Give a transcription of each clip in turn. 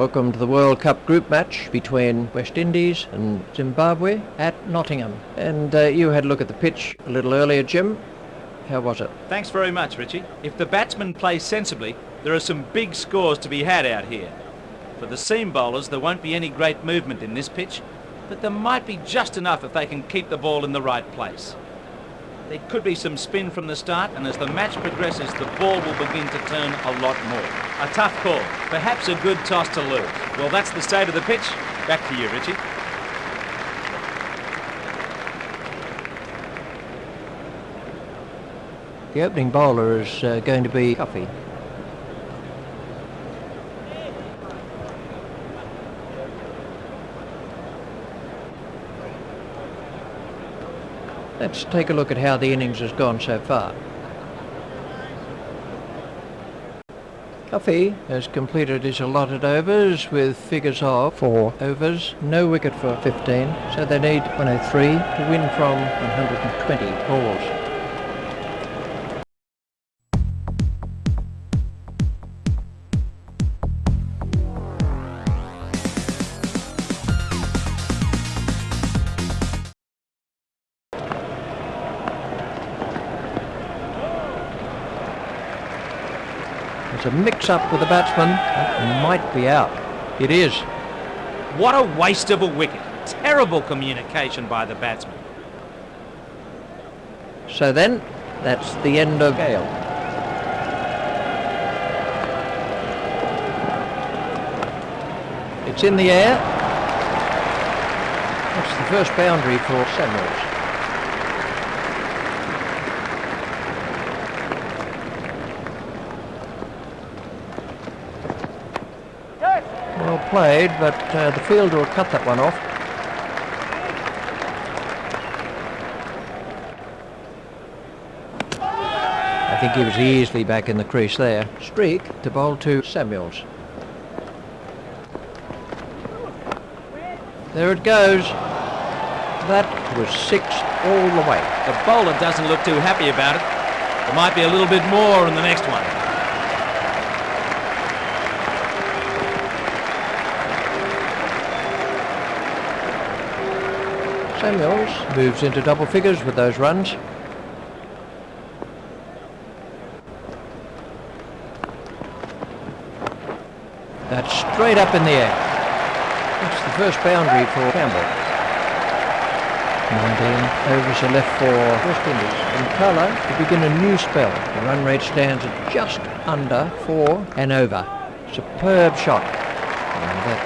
Welcome to the World Cup group match between West Indies and Zimbabwe at Nottingham. And you had a look at the pitch a little earlier, Jim. How was it? Thanks very much, Richie. If the batsmen play sensibly, there are some big scores to be had out here. For the seam bowlers, there won't be any great movement in this pitch, but there might be just enough if they can keep the ball in the right place. There could be some spin from the start, and as the match progresses, the ball will begin to turn a lot more. A tough call, perhaps a good toss to lose. Well, that's the state of the pitch. Back to you, Richie. The opening bowler is going to be Coffey. Let's take a look at how the innings has gone so far. Coffey has completed his allotted overs with figures of 4 overs, no wicket for 15, so they need 103 to win from 120 balls. There's a mix-up with the batsman. That might be out. It is. What a waste of a wicket. Terrible communication by the batsman. So then, that's the end of Gale. It's in the air. That's the first boundary for Samuels. Well played, but the fielder will cut that one off. I think he was easily back in the crease there. Streak to bowl to Samuels. There it goes. That was 6 all the way. The bowler doesn't look too happy about it. There might be a little bit more in the next one. Samuels moves into double figures with those runs. That's straight up in the air. That's the first boundary for Campbell. 19 overs are left for West Indies. And Colour to begin a new spell. The run rate stands at just under 4 and over. Superb shot. And that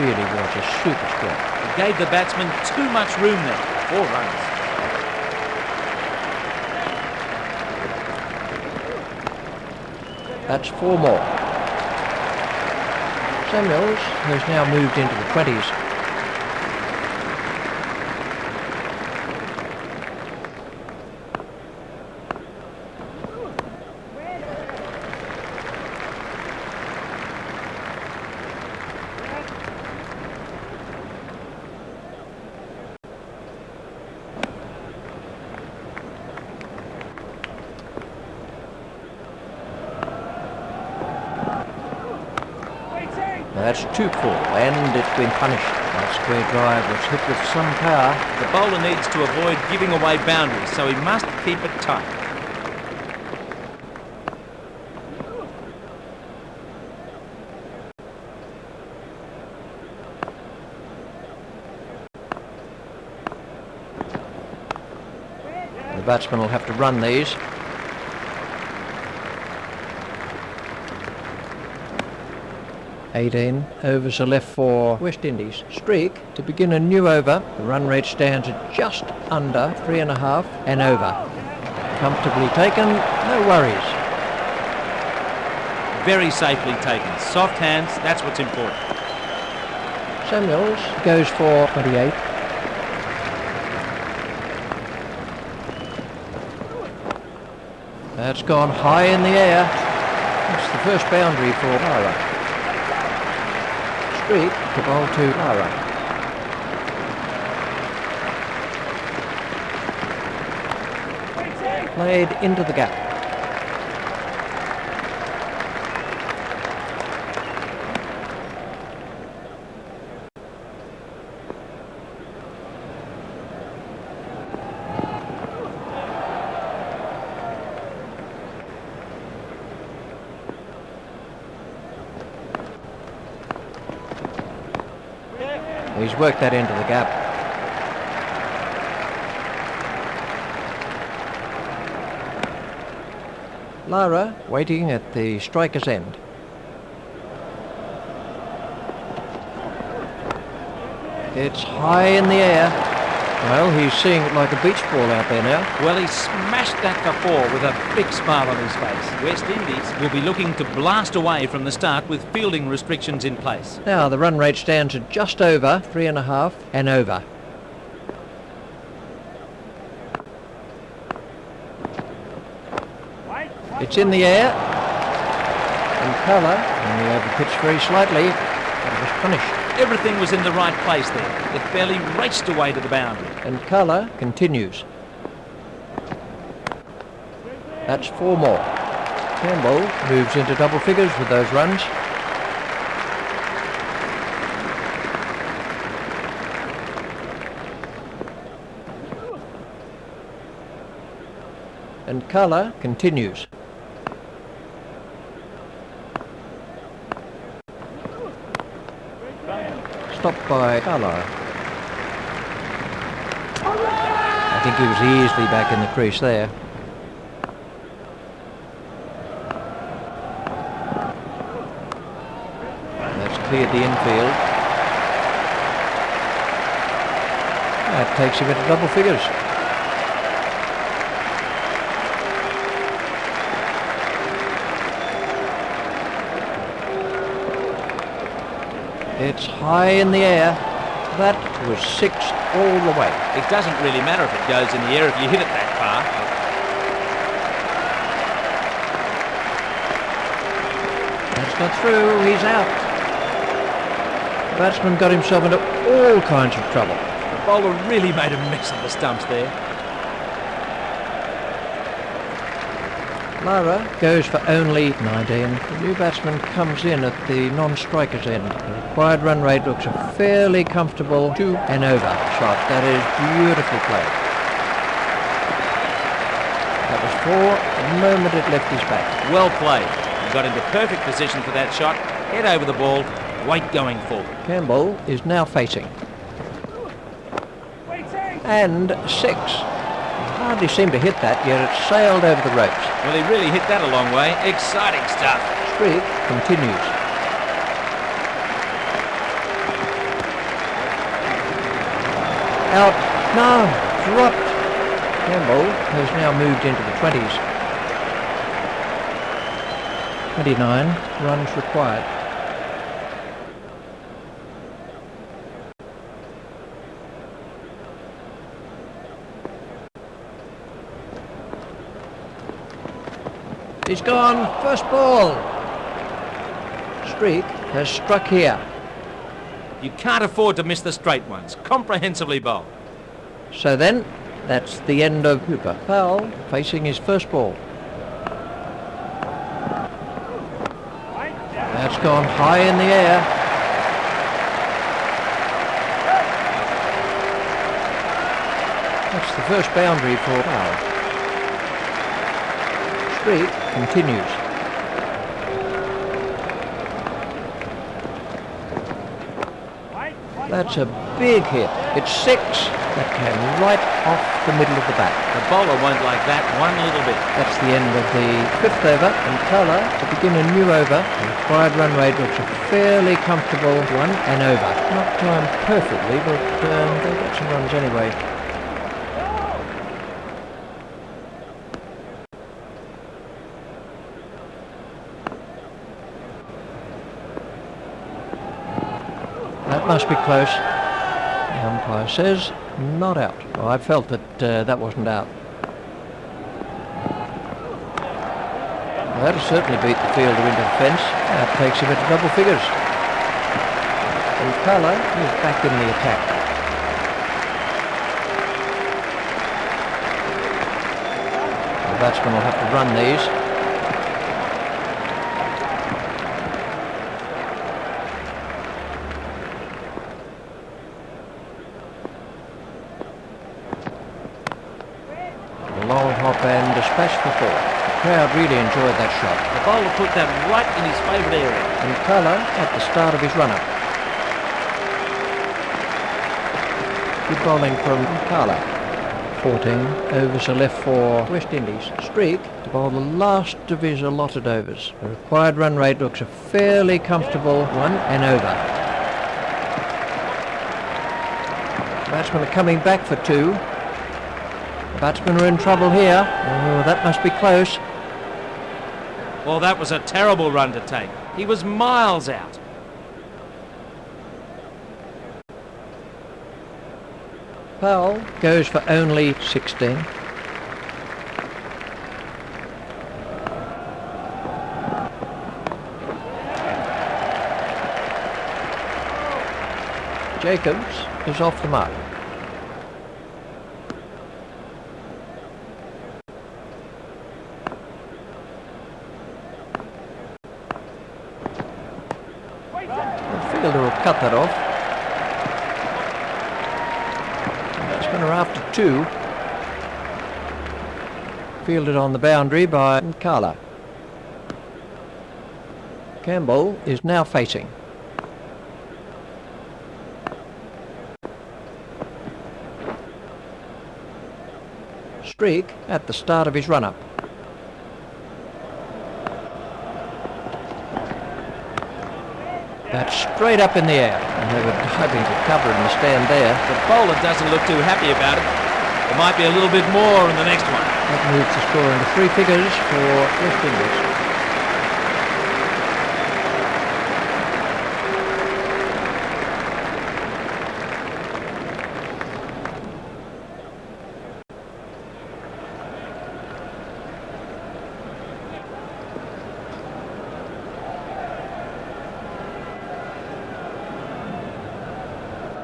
really was a super stroke. Gave the batsman too much room there. 4 runs. That's 4 more. Samuels has now moved into the 20s. That's 2 full, and it's been punished. That square drive was hit with some power. The bowler needs to avoid giving away boundaries, so he must keep it tight. The batsman will have to run these. $18 overs are left for West Indies. Streak to begin a new over. The run rate stands at just under 3.5 and over. Comfortably taken, no worries. Very safely taken. Soft hands, that's what's important. Samuels goes for 28. That's gone high in the air. That's the first boundary for Lara. Streak to bowl to Lara. Played into the gap. He's worked that into the gap. Lara waiting at the striker's end. It's high in the air. Well, he's seeing it like a beach ball out there now. Well, he smashed that before with a big smile on his face. West Indies will be looking to blast away from the start with fielding restrictions in place. Now the run rate stands at just over 3.5 and over. It's in the air. And colour, only over-pitched very slightly, but it was punished. Everything was in the right place there. It barely raced away to the boundary. And colour continues. That's 4 more. Campbell moves into double figures with those runs. And colour continues. Stopped by colour. I think he was easily back in the crease there. That's cleared the infield. That takes him into double figures. It's high in the air. That was 6 all the way. It doesn't really matter if it goes in the air if you hit it that far. That's not through. He's out. The batsman got himself into all kinds of trouble. The bowler really made a mess of the stumps there. Lara goes for only 19. The new batsman comes in at the non-striker's end. The required run rate looks a fairly comfortable 2 and over shot. That is beautifully played. That was 4 the moment it left his back. Well played. He got into perfect position for that shot. Head over the ball. Weight going forward. Campbell is now facing. And 6. Hardly seemed to hit that, yet it sailed over the ropes. Well, he really hit that a long way. Exciting stuff. Streak continues. Out. No. Dropped. Campbell has now moved into the 20s. 29 runs required. He's gone. First ball. Streak has struck here. You can't afford to miss the straight ones. Comprehensively bowled. So then, that's the end of Cooper. Powell facing his first ball. That's gone high in the air. That's the first boundary for Powell. Streak continues. That's a big hit. It's 6. That came right off the middle of the bat. The bowler won't like that one little bit. That's the end of the 5th over, and colour to begin a new over. The required run rate looks a fairly comfortable 1 and over. Not timed perfectly, but they got some runs anyway. That must be close. The umpire says not out. Well, I felt that that wasn't out. Well, that'll certainly beat the fielder into the fence. That takes him into double figures. And colour is back in the attack. The batsman will have to run these. Long hop and dispatch for 4. The crowd really enjoyed that shot. The bowler put that right in his favourite area. And colour at the start of his run-up. Good bowling from Kala. 14 overs are left for West Indies. Streak to bowl the last of his allotted overs. The required run rate looks a fairly comfortable 1 and over. Batsmen are coming back for 2. The batsmen are in trouble here. Oh, that must be close. Well, that was a terrible run to take. He was miles out. Powell goes for only 16. Jacobs is off the mark. The fielder will cut that off. Batsmen are after 2. Fielded on the boundary by Kala. Campbell is now facing. Streak at the start of his run-up. That's straight up in the air, and they were diving to cover in the stand there. The bowler doesn't look too happy about it. There might be a little bit more in the next one. That moves the score into 3 figures for West Indies.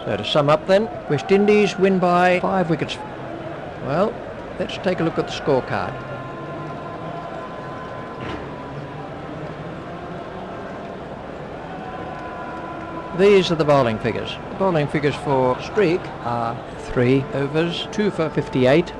So to sum up then, West Indies win by 5 wickets. Well, let's take a look at the scorecard. These are the bowling figures. The bowling figures for Streak are 3 overs, 2 for 58.